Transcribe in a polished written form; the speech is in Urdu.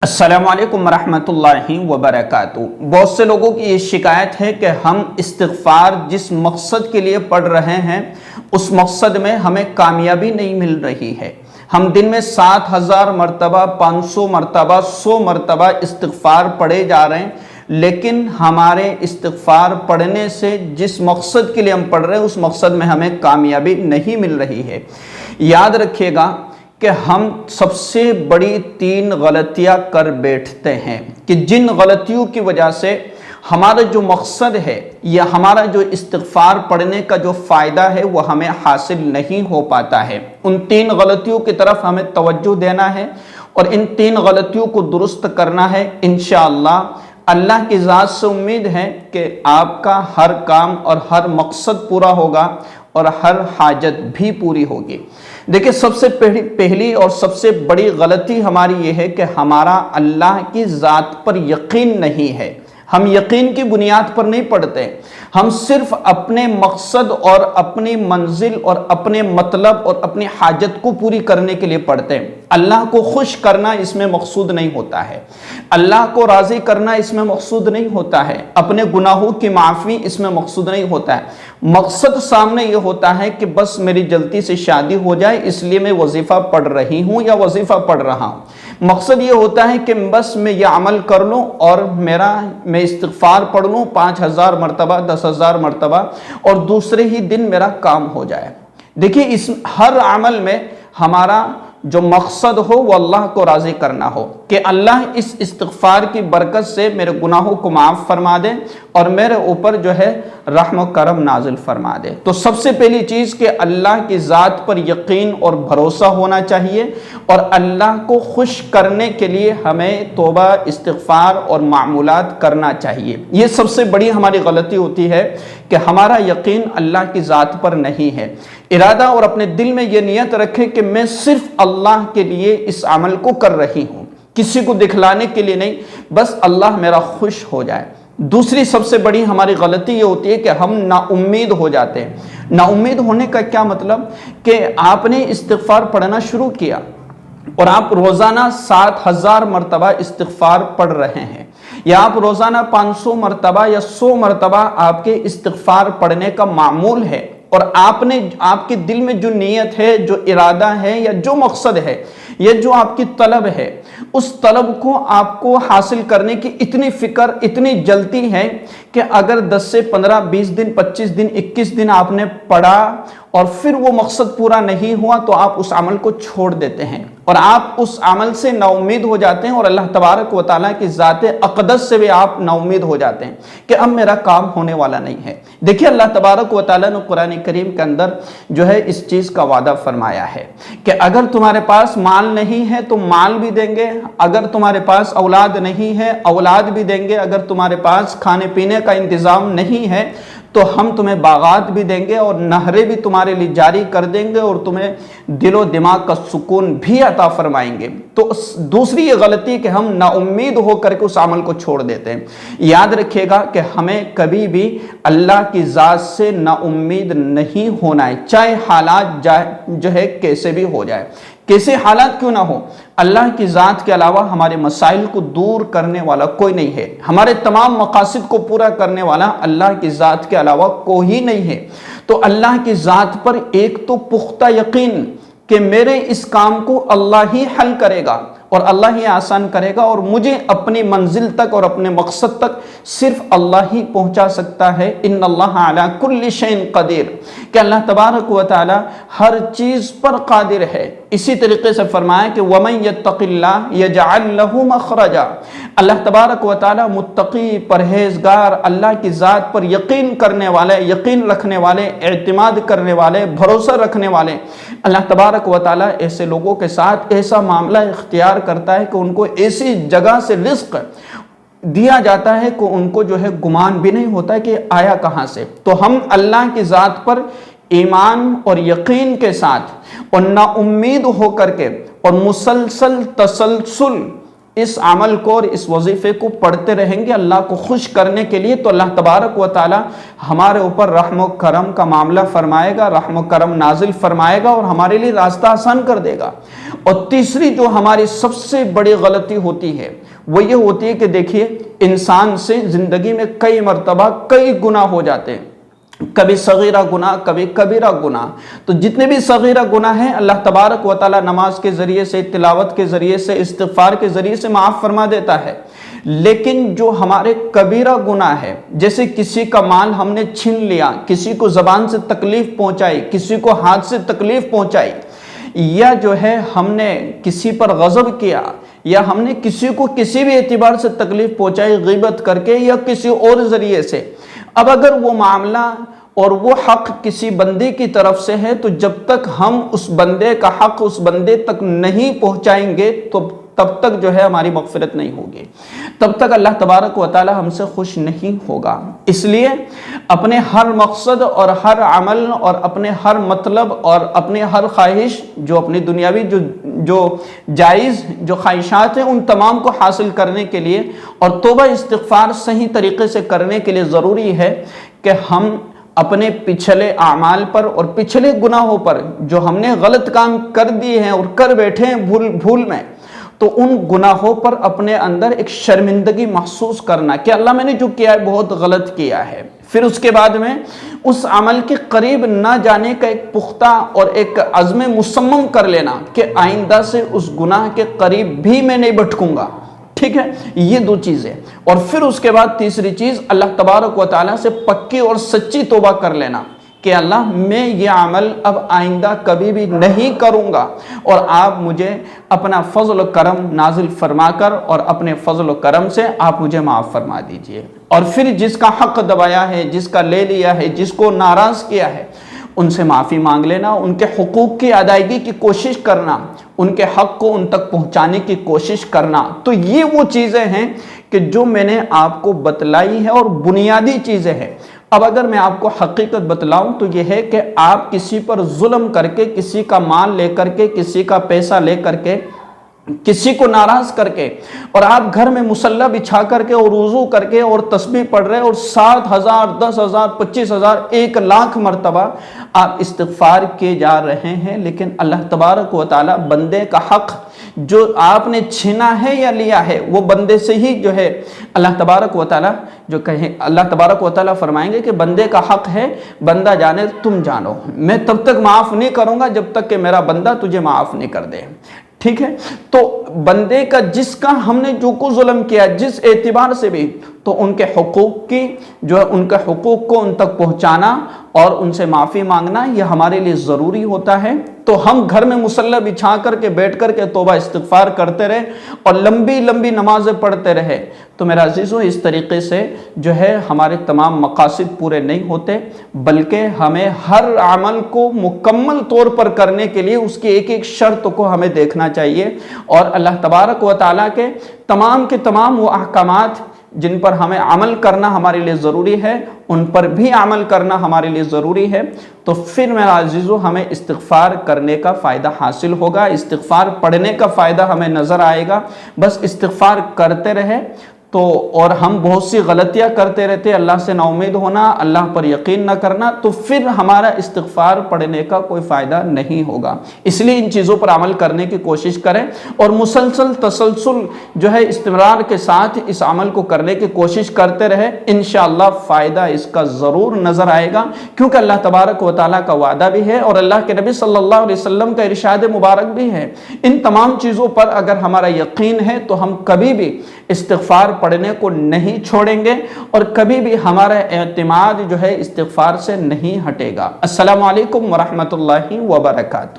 السلام علیکم ورحمۃ اللہ وبرکاتہ۔ بہت سے لوگوں کی یہ شکایت ہے کہ ہم استغفار جس مقصد کے لیے پڑھ رہے ہیں اس مقصد میں ہمیں کامیابی نہیں مل رہی ہے۔ ہم دن میں 7000 مرتبہ 500 مرتبہ 100 مرتبہ استغفار پڑھے جا رہے ہیں، لیکن ہمارے استغفار پڑھنے سے جس مقصد کے لیے ہم پڑھ رہے ہیں اس مقصد میں ہمیں کامیابی نہیں مل رہی ہے۔ یاد رکھیے گا کہ ہم سب سے بڑی 3 غلطیاں کر بیٹھتے ہیں کہ جن غلطیوں کی وجہ سے ہمارا جو مقصد ہے یا ہمارا جو استغفار پڑھنے کا جو فائدہ ہے وہ ہمیں حاصل نہیں ہو پاتا ہے۔ ان 3 غلطیوں کی طرف ہمیں توجہ دینا ہے اور ان 3 غلطیوں کو درست کرنا ہے۔ انشاءاللہ اللہ کی ذات سے امید ہے کہ آپ کا ہر کام اور ہر مقصد پورا ہوگا اور ہر حاجت بھی پوری ہوگی۔ دیکھیں، سب سے پہلی اور سب سے بڑی غلطی ہماری یہ ہے کہ ہمارا اللہ کی ذات پر یقین نہیں ہے۔ ہم یقین کی بنیاد پر نہیں پڑھتے، ہم صرف اپنے مقصد اور اپنی منزل اور اپنے مطلب اور اپنی حاجت کو پوری کرنے کے لیے پڑھتے ہیں۔ اللہ کو خوش کرنا اس میں مقصود نہیں ہوتا ہے، اللہ کو راضی کرنا اس میں مقصود نہیں ہوتا ہے، اپنے گناہوں کی معافی اس میں مقصود نہیں ہوتا ہے۔ مقصد سامنے یہ ہوتا ہے کہ بس میری جلدی سے شادی ہو جائے اس لیے میں وظیفہ پڑھ رہی ہوں یا وظیفہ پڑھ رہا ہوں۔ مقصد یہ ہوتا ہے کہ بس میں یہ عمل کر لوں اور میں استغفار پڑھ لوں 5000 مرتبہ 10000 مرتبہ اور دوسرے ہی دن میرا کام ہو جائے۔ دیکھیے، اس ہر عمل میں ہمارا جو مقصد ہو وہ اللہ کو راضی کرنا ہو کہ اللہ اس استغفار کی برکت سے میرے گناہوں کو معاف فرما دے اور میرے اوپر جو ہے رحم و کرم نازل فرما دے۔ تو سب سے پہلی چیز کہ اللہ کی ذات پر یقین اور بھروسہ ہونا چاہیے اور اللہ کو خوش کرنے کے لیے ہمیں توبہ استغفار اور معمولات کرنا چاہیے۔ یہ سب سے بڑی ہماری غلطی ہوتی ہے کہ ہمارا یقین اللہ کی ذات پر نہیں ہے۔ ارادہ اور اپنے دل میں یہ نیت رکھے کہ میں صرف اللہ کے لیے اس عمل کو کر رہی ہوں، کسی کو دکھلانے کے لیے نہیں، بس اللہ میرا خوش ہو جائے۔ دوسری سب سے بڑی ہماری غلطی یہ ہوتی ہے کہ ہم نا امید ہو جاتے ہیں۔ نا امید ہونے کا کیا مطلب کہ آپ نے استغفار پڑھنا شروع کیا اور آپ روزانہ 7000 مرتبہ استغفار پڑھ رہے ہیں یا آپ روزانہ 500 مرتبہ یا 100 مرتبہ آپ کے استغفار پڑھنے کا معمول ہے اور آپ کے دل میں جو نیت ہے، جو ارادہ ہے یا جو مقصد ہے یا جو آپ کی طلب ہے، اس طلب کو آپ کو حاصل کرنے کی اتنی فکر اتنی جلتی ہے کہ اگر 10 سے 15 20 دن 25 دن 21 دن آپ نے پڑھا اور پھر وہ مقصد پورا نہیں ہوا تو آپ اس عمل کو چھوڑ دیتے ہیں اور آپ اس عمل سے نا امید ہو جاتے ہیں اور اللہ تبارک و تعالیٰ کی ذات اقدس سے بھی آپ نا امید ہو جاتے ہیں کہ اب میرا کام ہونے والا نہیں ہے۔ دیکھیے، اللہ تبارک و تعالیٰ نے قرآن کریم کے اندر جو ہے اس چیز کا وعدہ فرمایا ہے کہ اگر تمہارے پاس مال نہیں ہے تو مال بھی دیں گے، اگر تمہارے پاس اولاد نہیں ہے اولاد بھی دیں گے، اگر تمہارے پاس کھانے پینے کا انتظام نہیں ہے تو ہم تمہیں باغات بھی دیں گے اور نہریں بھی تمہارے لیے جاری کر دیں گے اور تمہیں دل و دماغ کا سکون بھی عطا فرمائیں گے۔ تو دوسری یہ غلطی ہے کہ ہم نا امید ہو کر کے اس عمل کو چھوڑ دیتے ہیں۔ یاد رکھیے گا کہ ہمیں کبھی بھی اللہ کی ذات سے نا امید نہیں ہونا ہے، چاہے حالات جو ہے کیسے بھی ہو جائے، کیسے حالات کیوں نہ ہو۔ اللہ کی ذات کے علاوہ ہمارے مسائل کو دور کرنے والا کوئی نہیں ہے، ہمارے تمام مقاصد کو پورا کرنے والا اللہ کی ذات کے علاوہ کوئی نہیں ہے۔ تو اللہ کی ذات پر ایک تو پختہ یقین کہ میرے اس کام کو اللہ ہی حل کرے گا اور اللہ ہی آسان کرے گا اور مجھے اپنی منزل تک اور اپنے مقصد تک صرف اللہ ہی پہنچا سکتا ہے۔ ان اللہ علی کل شیء قدیر، کہ اللہ تبارک و تعالی ہر چیز پر قادر ہے۔ اسی طریقے سے فرمایا کہ وَمَن يَتَّقِ اللَّهَ يَجْعَلْ لَهُ مَخْرَجًا، اللہ تبارک و تعالی متقی پرہیزگار اللہ کی ذات پر یقین کرنے والے، یقین رکھنے والے، اعتماد کرنے والے، بھروسہ رکھنے والے، اللہ تبارک و تعالی ایسے لوگوں کے ساتھ ایسا معاملہ اختیار کرتا ہے کہ ان کو ایسی جگہ سے رزق دیا جاتا ہے کہ ان کو جو ہے گمان بھی نہیں ہوتا ہے کہ آیا کہاں سے۔ تو ہم اللہ کی ذات پر ایمان اور یقین کے ساتھ اور نا امید ہو کر کے اور مسلسل تسلسل اس عمل کو اور اس وظیفے کو پڑھتے رہیں گے اللہ کو خوش کرنے کے لیے، تو اللہ تبارک و تعالی ہمارے اوپر رحم و کرم کا معاملہ فرمائے گا، رحم و کرم نازل فرمائے گا اور ہمارے لیے راستہ آسان کر دے گا۔ اور تیسری جو ہماری سب سے بڑی غلطی ہوتی ہے وہ یہ ہوتی ہے کہ دیکھیے انسان سے زندگی میں کئی مرتبہ کئی گناہ ہو جاتے ہیں، کبھی صغیرہ گناہ، کبھی کبیرہ گناہ۔ تو جتنے بھی صغیرہ گناہ ہیں اللہ تبارک و تعالی نماز کے ذریعے سے، تلاوت کے ذریعے سے، استغفار کے ذریعے سے معاف فرما دیتا ہے۔ لیکن جو ہمارے کبیرہ گناہ ہے، جیسے کسی کا مال ہم نے چھین لیا، کسی کو زبان سے تکلیف پہنچائی، کسی کو ہاتھ سے تکلیف پہنچائی، یا جو ہے ہم نے کسی پر غضب کیا، یا ہم نے کسی کو کسی بھی اعتبار سے تکلیف پہنچائی غیبت کر کے یا کسی اور ذریعے سے، اب اگر وہ معاملہ اور وہ حق کسی بندے کی طرف سے ہے تو جب تک ہم اس بندے کا حق اس بندے تک نہیں پہنچائیں گے تو تب تک جو ہے ہماری مغفرت نہیں ہوگی، تب تک اللہ تبارک و تعالی ہم سے خوش نہیں ہوگا۔ اس لیے اپنے ہر مقصد اور ہر عمل اور اپنے ہر مطلب اور اپنے ہر خواہش جو اپنی دنیاوی جو جائز جو خواہشات ہیں ان تمام کو حاصل کرنے کے لیے اور توبہ استغفار صحیح طریقے سے کرنے کے لیے ضروری ہے کہ ہم اپنے پچھلے اعمال پر اور پچھلے گناہوں پر جو ہم نے غلط کام کر دیے ہیں اور کر بیٹھے ہیں بھول میں، تو ان گناہوں پر اپنے اندر ایک شرمندگی محسوس کرنا کہ اللہ میں نے جو کیا ہے بہت غلط کیا ہے، پھر اس کے بعد میں اس عمل کے قریب نہ جانے کا ایک پختہ اور ایک عزم مصمم کر لینا کہ آئندہ سے اس گناہ کے قریب بھی میں نہیں بھٹکوں گا، ٹھیک ہے۔ یہ دو چیزیں، اور پھر اس کے بعد تیسری چیز اللہ تبارک و تعالیٰ سے پکی اور سچی توبہ کر لینا کہ اللہ میں یہ عمل اب آئندہ کبھی بھی نہیں کروں گا، اور آپ مجھے اپنا فضل و کرم نازل فرما کر اور اپنے فضل و کرم سے آپ مجھے معاف فرما دیجئے۔ اور پھر جس کا حق دبایا ہے، جس کا لے لیا ہے، جس کو ناراض کیا ہے، ان سے معافی مانگ لینا، ان کے حقوق کی ادائیگی کی کوشش کرنا، ان کے حق کو ان تک پہنچانے کی کوشش کرنا۔ تو یہ وہ چیزیں ہیں کہ جو میں نے آپ کو بتلائی ہے اور بنیادی چیزیں ہیں۔ اب اگر میں آپ کو حقیقت بتلاؤں تو یہ ہے کہ آپ کسی پر ظلم کر کے، کسی کا مال لے کر کے، کسی کا پیسہ لے کر کے، کسی کو ناراض کر کے، اور آپ گھر میں مصلی بچھا کر کے اور وضو کر کے اور تسبیح پڑھ رہے اور 7,000 10,000 25,000 1,00,000 مرتبہ آپ استغفار کیے جا رہے ہیں، لیکن اللہ تبارک و تعالی بندے کا حق جو آپ نے چھینا ہے یا لیا ہے وہ بندے سے ہی جو ہے اللہ تبارک و تعالی جو کہیں، اللہ تبارک و تعالی فرمائیں گے کہ بندے کا حق ہے بندہ جانے تم جانو، میں تب تک معاف نہیں کروں گا جب تک کہ میرا بندہ تجھے معاف نہیں کر دے، ٹھیک ہے۔ تو بندے کا جس کا ہم نے جو کو ظلم کیا جس اعتبار سے بھی، تو ان کے حقوق کی جو ہے ان کے حقوق کو ان تک پہنچانا اور ان سے معافی مانگنا یہ ہمارے لیے ضروری ہوتا ہے۔ تو ہم گھر میں مصلی بچھا کر کے بیٹھ کر کے توبہ استغفار کرتے رہے اور لمبی لمبی نمازیں پڑھتے رہے تو میرا عزیزو اس طریقے سے جو ہے ہمارے تمام مقاصد پورے نہیں ہوتے، بلکہ ہمیں ہر عمل کو مکمل طور پر کرنے کے لیے اس کی ایک ایک شرط کو ہمیں دیکھنا چاہیے، اور اللہ تبارک و تعالیٰ کے تمام وہ احکامات جن پر ہمیں عمل کرنا ہمارے لیے ضروری ہے ان پر بھی عمل کرنا ہمارے لیے ضروری ہے۔ تو پھر میرا عزیزو ہمیں استغفار کرنے کا فائدہ حاصل ہوگا، استغفار پڑھنے کا فائدہ ہمیں نظر آئے گا۔ بس استغفار کرتے رہے تو، اور ہم بہت سی غلطیاں کرتے رہتے، اللہ سے نا امید ہونا، اللہ پر یقین نہ کرنا، تو پھر ہمارا استغفار پڑھنے کا کوئی فائدہ نہیں ہوگا۔ اس لیے ان چیزوں پر عمل کرنے کی کوشش کریں اور مسلسل تسلسل جو ہے استمرار کے ساتھ اس عمل کو کرنے کی کوشش کرتے رہے، انشاءاللہ فائدہ اس کا ضرور نظر آئے گا، کیونکہ اللہ تبارک و تعالیٰ کا وعدہ بھی ہے اور اللہ کے نبی صلی اللہ علیہ وسلم کا ارشاد مبارک بھی ہے۔ ان تمام چیزوں پر اگر ہمارا یقین ہے تو ہم کبھی بھی استغفار پڑھنے کو نہیں چھوڑیں گے اور کبھی بھی ہمارا اعتماد جو ہے استغفار سے نہیں ہٹے گا۔ السلام علیکم ورحمۃ اللہ وبرکاتہ۔